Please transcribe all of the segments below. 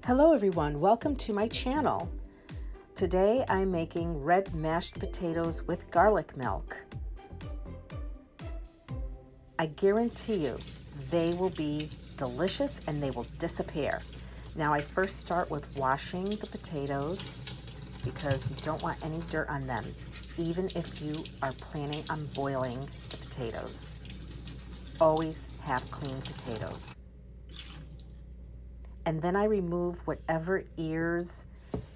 Hello everyone, welcome to my channel. Today I'm making red mashed potatoes with garlic milk. I guarantee you they will be delicious and they will disappear. Now I first start with washing the potatoes because we don't want any dirt on them, even if you are planning on boiling the potatoes. Always have clean potatoes. And then I remove whatever ears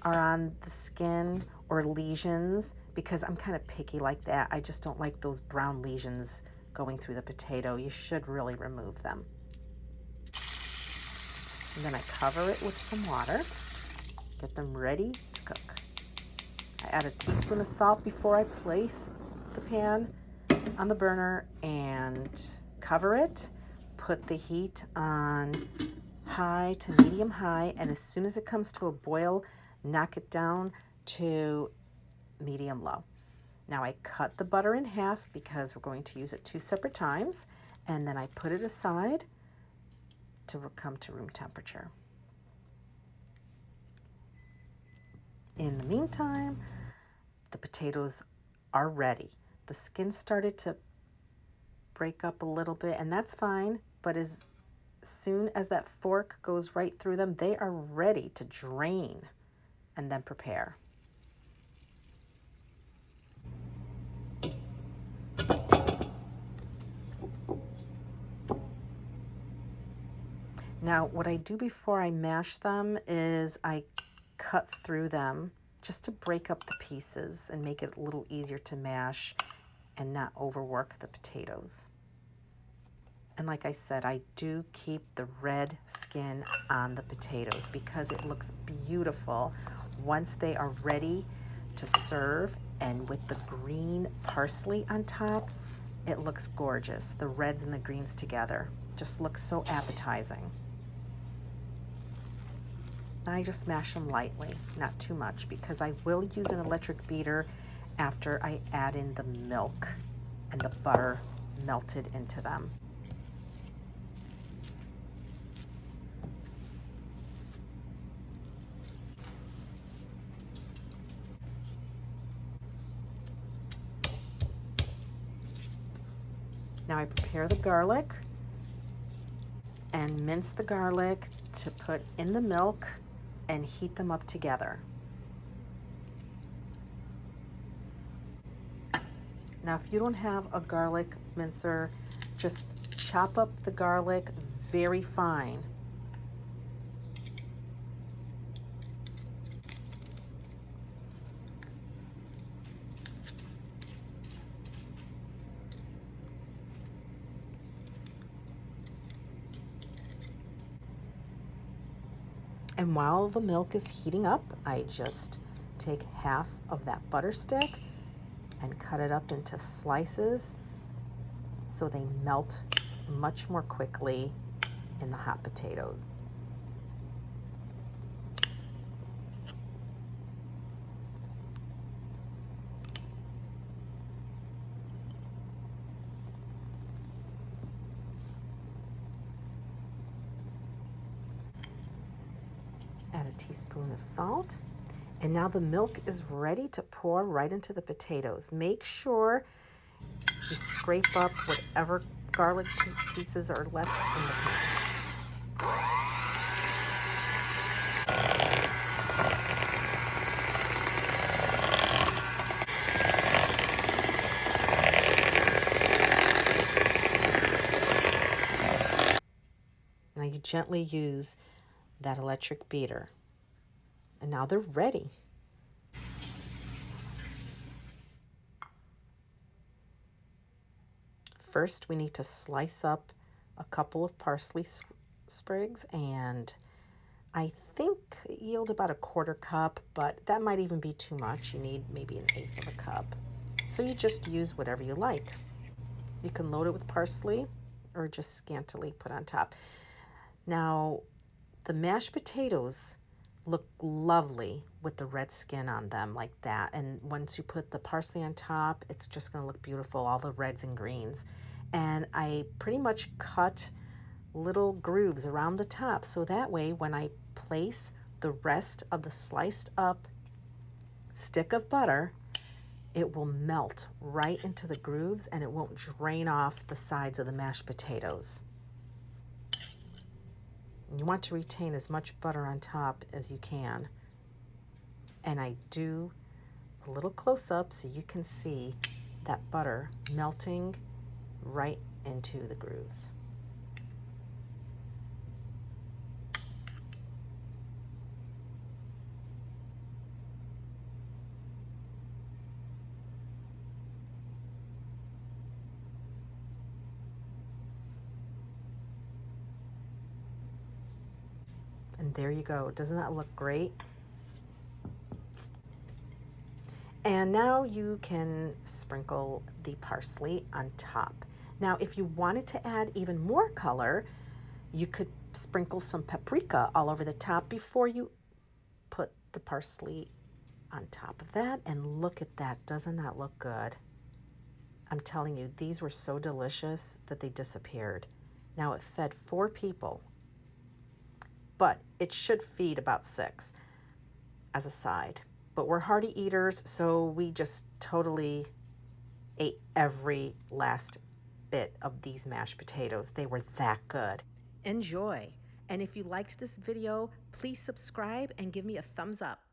are on the skin or lesions because I'm kind of picky like that. I just don't like those brown lesions going through the potato. You should really remove them. And then I cover it with some water, get them ready to cook. I add a teaspoon of salt before I place the pan on the burner and cover it. Put the heat on high to medium high, and as soon as it comes to a boil, knock it down to medium low. Now I cut the butter in half because we're going to use it 2 separate times, and then I put it aside to come to room temperature. In the meantime, the potatoes are ready. The skin started to break up a little bit, and that's fine, but as soon as that fork goes right through them, they are ready to drain and then prepare. Now, what I do before I mash them is I cut through them just to break up the pieces and make it a little easier to mash and not overwork the potatoes. And like I said, I do keep the red skin on the potatoes because it looks beautiful once they are ready to serve, and with the green parsley on top, it looks gorgeous. The reds and the greens together just look so appetizing. I just mash them lightly, not too much, because I will use an electric beater after I add in the milk and the butter melted into them. Now I prepare the garlic and mince the garlic to put in the milk and heat them up together. Now if you don't have a garlic mincer, just chop up the garlic very fine. And while the milk is heating up, I just take half of that butter stick and cut it up into slices so they melt much more quickly in the hot potatoes. Add a teaspoon of salt. And now the milk is ready to pour right into the potatoes. Make sure you scrape up whatever garlic pieces are left in the pan. Now you gently use that electric beater. And now they're ready. First, we need to slice up a couple of parsley sprigs, and I think yield about a 1/4 cup, but that might even be too much. You need maybe 1/8 of a cup. So you just use whatever you like. You can load it with parsley or just scantily put on top. Now, the mashed potatoes look lovely with the red skin on them like that. And once you put the parsley on top, it's just going to look beautiful, all the reds and greens. And I pretty much cut little grooves around the top so that way when I place the rest of the sliced up stick of butter, it will melt right into the grooves and it won't drain off the sides of the mashed potatoes. And you want to retain as much butter on top as you can. And I do a little close up so you can see that butter melting right into the grooves. And there you go. Doesn't that look great? And now you can sprinkle the parsley on top. Now, if you wanted to add even more color, you could sprinkle some paprika all over the top before you put the parsley on top of that. And look at that. Doesn't that look good? I'm telling you, these were so delicious that they disappeared. Now, it fed 4 people, but it should feed about 6 as a side. But we're hearty eaters, so we just totally ate every last bit of these mashed potatoes. They were that good. Enjoy. And if you liked this video, please subscribe and give me a thumbs up.